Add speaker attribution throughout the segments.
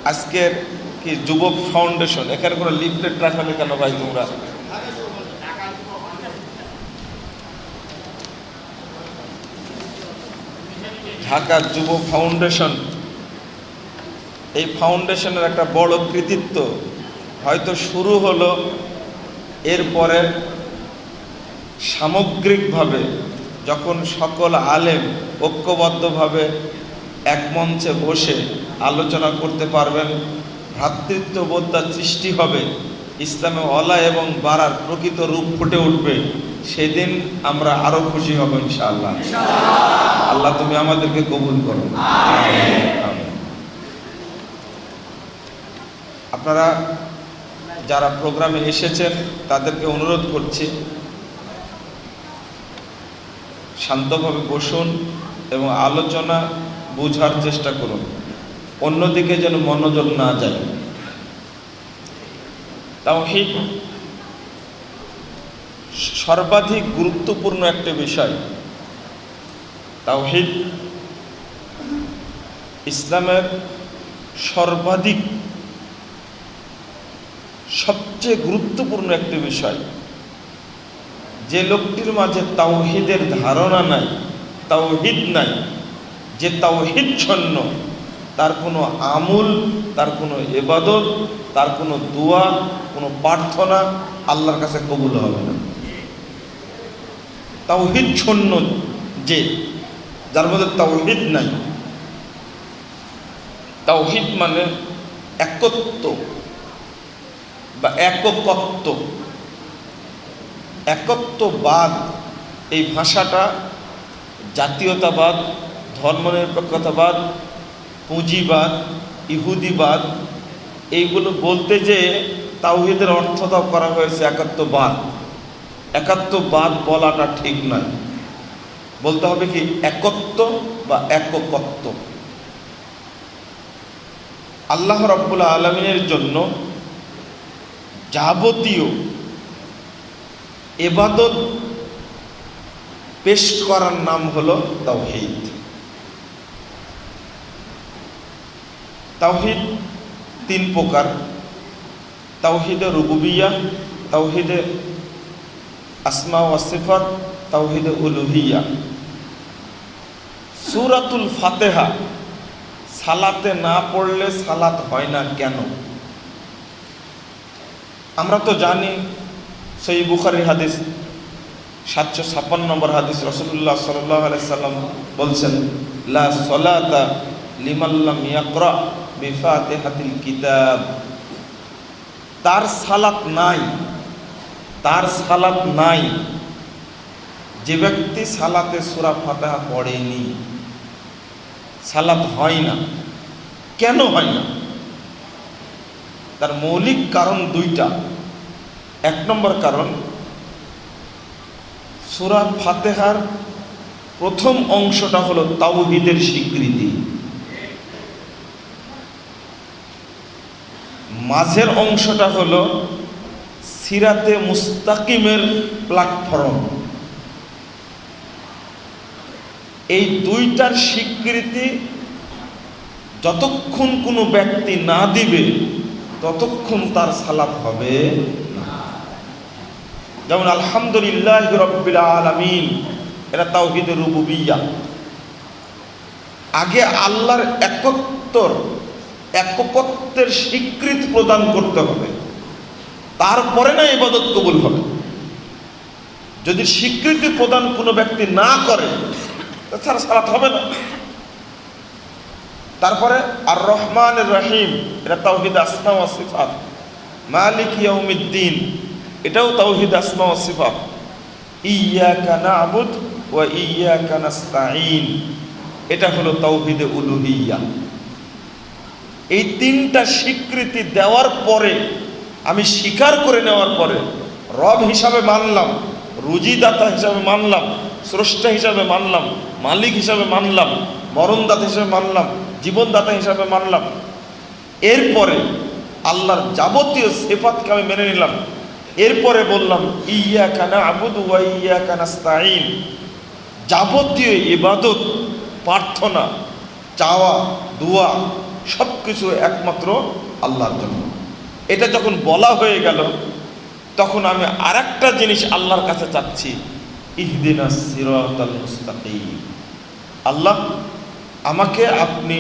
Speaker 1: আজকের কি যুবক ফাউন্ডেশন, এখানে কোনো লিফলেট রাখালে কেন ভাই তোমরা? ঢাকা যুব ফাউন্ডেশন, এই ফাউন্ডেশনের একটা বড় কৃতিত্ব হয়তো শুরু হলো, এরপরে সামগ্রিকভাবে যখন সকল আলেম ঐক্যবদ্ধভাবে এক মঞ্চে বসে আলোচনা করতে পারবেন, ভ্রাতৃত্ববোধের সৃষ্টি হবে, ইসলামে ওয়ালা এবং বাড়ার প্রকৃত রূপ ফুটে উঠবে, সেদিন আমরা আরো খুশি হব ইনশাআল্লাহ। আল্লাহ তুমি আমাদেরকে কবুল করো। আপনারা যারা প্রোগ্রামে এসেছেন তাদেরকে অনুরোধ করছি শান্তভাবে বসুন এবং আলোচনা বোঝার চেষ্টা করুন, অন্যদিকে যেন মনোযোগ না যায়। তাওহীদ সর্বাধিক গুরুত্বপূর্ণ একটা বিষয়। তাওহীদ ইসলামের সর্বাধিক সবচেয়ে গুরুত্বপূর্ণ একটি বিষয়। যে লোকটির মাঝে তাওহীদের ধারণা নাই, তাওহীদ নাই, যে তাওহীদ শূন্য, তার কোনো আমল, তার কোনো ইবাদত, তার কোনো দোয়া, কোনো প্রার্থনা আল্লাহর কাছে কবুল হবে না। তাওহীদ শূন্য, যে যার মধ্যে তাওহীদ নাই। তাওহীদ মানে একত্ব বা এককত্ব। একত্ববাদ এই ভাষাটা জাতীয়তাবাদ, ধর্মনিরপেক্ষতাবাদ, পুঁজিবাদ, ইহুদিবাদ এইগুলো বলতে যে তাওহীদের অর্থটাও করা হয়েছে একাত্মবাদ। একাত্মবাদ বলাটা ঠিক নয়, বলতে হবে কি একত্ব বা এককত্ব। আল্লাহ রাব্বুল আলামিনের জন্য যাবতীয় ইবাদত পেশ করার নাম হলো তাওহীদ। তাওহীদ তিন প্রকার: তাওহীদে রুবুবিয়্যাহ, তাওহীদে আসমা ওয়া সিফাত, তাওহীদে উলুহিয়্যাহ। সূরাতুল ফাতিহা সালাতে না পড়লে সালাত হয় না কেন? আমরা তো জানি, সহিহ বুখারীর হাদিস 756 নম্বর হাদিস, রাসূলুল্লাহ সাল্লাল্লাহু আলাইহি সাল্লাম বলছেন, লা সালাতা লিমান লাম ইয়াকরা বিফাতিহাতিল কিতাব। তার সালাত নাই, তার সালাত নাই যে ব্যক্তি সালাতে সূরা ফাতিহা পড়েনি। সালাত হয় না। কেন হয় না? তার মৌলিক কারণ দুইটা। এক নম্বর কারণ, সূরা ফাতিহার প্রথম অংশটা হলো তাওহীদের স্বীকৃতি, মাঝের অংশটা হলো সিরাতে মুস্তাকিমের প্ল্যাটফর্ম। এই দুইটার স্বীকৃতি যতক্ষণ কোনো ব্যক্তি না দিবে ততক্ষণ তার সালাত হবে না। যেমন আলহামদুলিল্লাহি রাব্বিল আলামিন, এটা তাওহীদের রুবুবিয়্যাহ। আগে আল্লাহর একত্বের স্বীকৃতি প্রদান করতে হবে, তারপরে না ইবাদত কবুল হবে। যদি স্বীকৃতি প্রদান কোনো ব্যক্তি না করে তাছাড়া সালাত হবে না। তারপরে আর রহমানির রহিম, এটা তাওহীদ আসমা ওয়া সিফাত। মালিক ইয়াউমিদ্দিন, এটাও তাওহীদ আসমা ওয়া সিফাত। ইয়্যাকা না'বুদ ওয়া ইয়্যাকা নাস্তাঈন, এটা হলো তাওহীদে উলুহিয়্যাহ। এই তিনটা স্বীকৃতি দেওয়ার পরে, আমি স্বীকার করে নেওয়ার পরে, রব হিসাবে মানলাম, রুজিদাতা হিসাবে মানলাম, স্রষ্টা হিসাবে মানলাম, মালিক হিসাবে মানলাম, মরণদাতা হিসাবে মানলাম, জীবনদাতা হিসাবে মানলাম, এরপরে আল্লাহর যাবতীয় সিফাতকে আমি মেনে নিলাম। এরপরে বললাম ইয়্যাকা না'বুদু ওয়া ইয়্যাকা নাস্তাঈন। যাবতীয় ইবাদত, প্রার্থনা, চাওয়া, দোয়া সব কিছু একমাত্র আল্লাহর জন্য। এটা যখন বলা হয়ে গেল, তখন আমি আরেকটা জিনিস আল্লাহর কাছে চাচ্ছি, ইহদিনাস সিরাতাল মুস্তাকিম। আল্লাহ, আপনি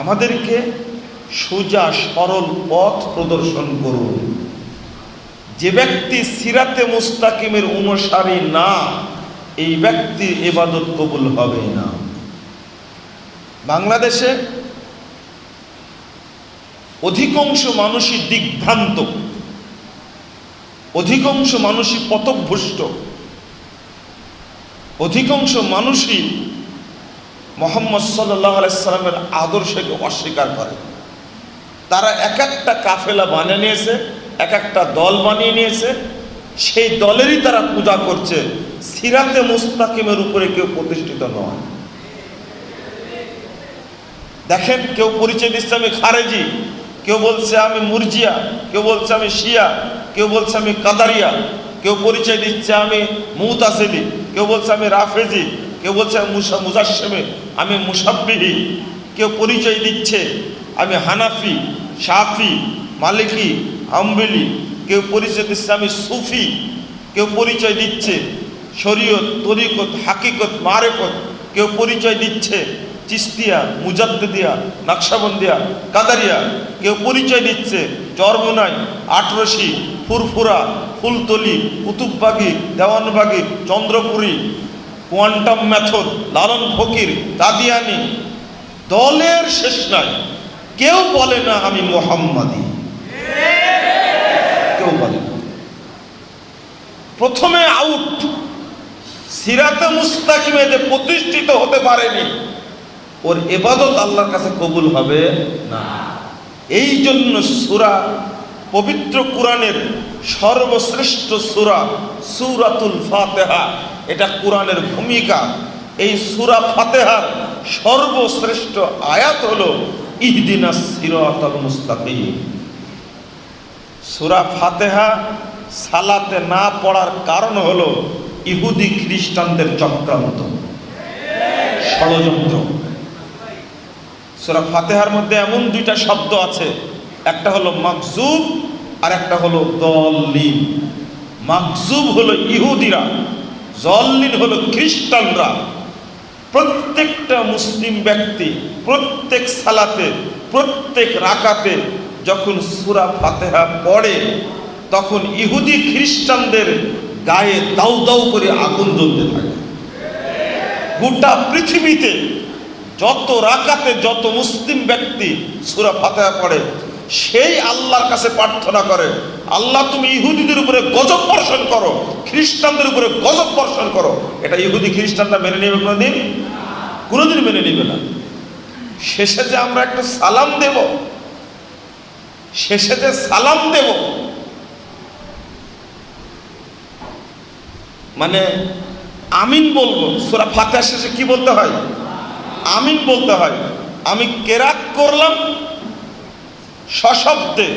Speaker 1: আমাদেরকে সোজা সরল পথ প্রদর্শন করুন। যে ব্যক্তি সিরাতে মুস্তাকিমের অনুসারী না, এই ব্যক্তির ইবাদত কবুল হবে না। বাংলাদেশে অধিকাংশ মানুষই দিগ্ভ্রান্ত, অধিকাংশ মানুষই পথভ্রষ্ট, অধিকাংশ মানুষই মুহাম্মদ সাল্লাল্লাহু আলাইহি সাল্লামের আদর্শকে অস্বীকার করে। তারা এক একটা কাফেলা বানিয়ে নিয়েছে, এক একটা দল বানিয়ে নিয়েছে, সেই দলেরই তারা পূজা করছে। সিরাতে মুস্তাকিমের উপরে কেউ প্রতিষ্ঠিত নয়। দেখেন, কেউ পরিচয় দিচ্ছে আমি খারেজি, কেউ বলছে আমি মুরজিয়া, কেউ বলছে আমি শিয়া, কেউ বলছে আমি কাদারিয়া, কেউ পরিচয় দিচ্ছে আমি মুতাসিলি, কেউ বলছে আমি রাফেজি, কেউ বলছে মুজাশশিমি, আমি মুসাব্বিহি, কেউ পরিচয় দিচ্ছে আমি হানাফি, শাফি, মালিকি, হাম্বলি, কেউ পরিচয় দিচ্ছে আমি সুফি, কেউ পরিচয় দিচ্ছে শরীয়ত, তরিকত, হাকিকত, মারেফত, কেউ পরিচয় দিচ্ছে চিস্তিয়া, মুজাদ্দিদিয়া, নকশবন্দিয়া, কাদারিয়া, কেউ পরিচয় দিচ্ছে চরমোনাই, আটরশি, ফুরফুরা, ফুলতলি, কুতুববাগি, দেওয়ানবাগি, চন্দ্রপুরী, কোয়ান্টাম মেথড, লালন ফকির, কাদিয়ানি। দলের শেষ নাই। কেউ বলে না আমি মুহাম্মাদি, কেউ বলে না। প্রথমে আউট। সিরাতে মুস্তাকিমে যে প্রতিষ্ঠিত হতে পারেনি, ওর ইবাদত আল্লাহর কাছে কবুল হবে না। এই জন্য সূরা, পবিত্র কোরআনের সর্বশ্রেষ্ঠ সূরা সূরাতুল ফাতিহা, এটা কোরআনের ভূমিকা। এই সূরা ফাতিহার সর্বশ্রেষ্ঠ আয়াত হলো ইহদিনাস সিরাতাল মুস্তাকিম। সূরা ফাতিহা সালাতে না পড়ার কারণ হলো ইহুদি খ্রিস্টানদের চক্রান্ত, ষড়যন্ত্র। সূরা ফাতিহার মধ্যে এমন দুইটা শব্দ আছে, একটা হলো মাকজুব আর একটা হলো দল্লিন। মাকজুব হলো ইহুদিরা, জল্লিন হলো খ্রিস্টানরা। প্রত্যেকটা মুসলিম ব্যক্তি প্রত্যেক সালাতে, প্রত্যেক রাকাতে যখন সূরা ফাতিহা পড়ে, তখন ইহুদি খ্রিস্টানদের গায়ে দাউ দাউ করে আগুন জ্বলতে থাকে। গোটা পৃথিবীতে যত রাকাতে যত মুসলিম ব্যক্তি সূরা ফাতিহা পড়ে, সেই আল্লাহর কাছে প্রার্থনা করে, আল্লাহ তুমি ইহুদিদের উপরে গজব বর্ষণ করো, খ্রিস্টানদের উপরে গজব বর্ষণ করো। এটা ইহুদি খ্রিস্টানরা মেনে নেবে কোনোদিন? কোনোদিন মেনে নেবে না। শেষে যে আমরা একটু সালাম দেব, শেষে যে সালাম দেব, মানে আমিন বলবো। সূরা ফাতিহার শেষে কি বলতে হয়? আমিন বলতে হয়। আমি কেরাত করলাম সশব্দে,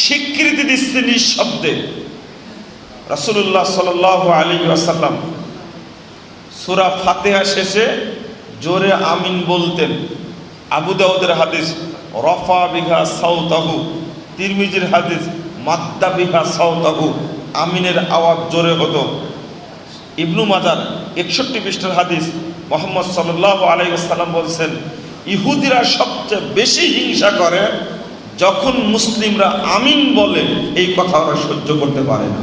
Speaker 1: স্বীকৃতি দিচ্ছে নিঃশব্দে। রাসূলুল্লাহ সাল্লাল্লাহু আলাইহি ওয়াসাল্লাম সূরা ফাতিহা শেষে জোরে আমিন বলতেন। আবু দাউদের হাদিস রফা বিহা সাউতাহু, তিরমিজির হাদিস মাদ্দা বিহা সাউতাহু, আমিনের আওয়াজ জোরে হতো। ইবনু মাজার 61 পৃষ্ঠার হাদিস, মুহাম্মদ সাল্লাল্লাহু আলাইহি ওয়াসাল্লাম বলছেন, ইহুদিরা সবচেয়ে বেশি হিংসা করে যখন মুসলিমরা আমিন বলে। এই কথা ওরা সহ্য করতে পারে না।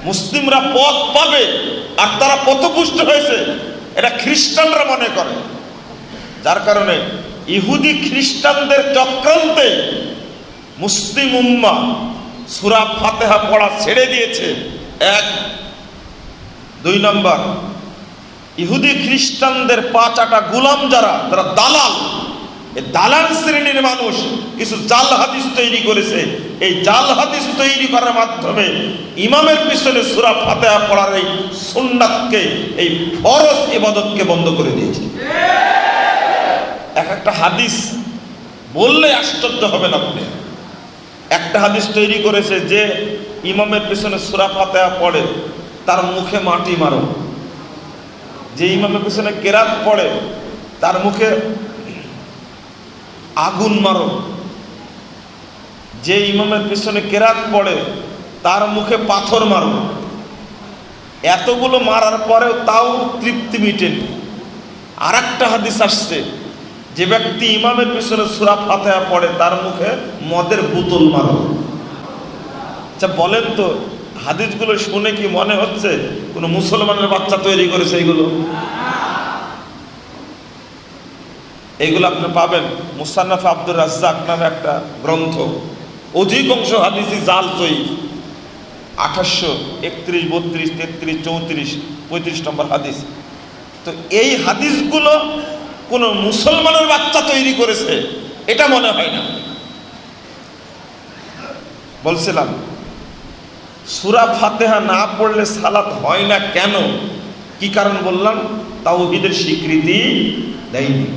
Speaker 1: মুসলিমরা পথ পাবে আর তারা পথভ্রষ্ট হয়েছে, এটা খ্রিস্টানরা মনে করে। যার কারণে ইহুদি খ্রিস্টানদের চক্রান্তে মুসলিম উম্মাহ সূরা ফাতিহা পড়া ছেড়ে দিয়েছে। এক। দুই নম্বর, ইহুদি খ্রিস্টানদের পাঁচাটা গোলাম যারা দালাল, এই দালাল শ্রেণীর মানুষ কিছু জাল হাদিস তৈরি করেছে। এই জাল হাদিস তৈরি করার মাধ্যমে ইমামের পিছনে সূরা ফাতিহা পড়ার এই সুন্নাতকে, এই ফরজ ইবাদতকে বন্ধ করে দিয়েছে। এক একটা হাদিস বললে আশ্চর্য হবেন আপনি। একটা হাদিস তৈরি করেছে যে ইমামের পিছনে সূরা ফাতিহা পড়ে তার মুখে মাটি মারো। যে ইমামের পিছনে কেরাত পড়ে তার মুখে আগুন মারো, যে ইমামের পিছনে কেরাত পড়ে তার মুখে পাথর মারো। এতগুলো মারার পরেও তাও তৃপ্তি মিটেনি। আর একটা হাদিস আসছে, যে ব্যক্তি ইমামের পিছনে সূরা ফাতিহা পড়ে তার মুখে মদের বোতল মারো। আচ্ছা বলেন তো, হাদিসগুলো শুনে কি মনে হচ্ছে কোনো মুসলমানের বাচ্চা তৈরি করেছে? এইগুলো আপনি পাবেন মুসান্নাফ আব্দুর রাজ্জাক নামে একটা গ্রন্থ। অধিকাংশ হাদিসই জাল তৈরি। 2831, 32, 33, 34, 35 নম্বর হাদিস। তো এই হাদিসগুলো কোনো মুসলমানের বাচ্চা তৈরি করেছে এটা মনে হয় না। বলছিলাম সূরা ফাতিহা না পড়লে সালাত হয় না কেন, কি কারণ বললাম? তাওহীদের স্বীকৃতি দেয়নি।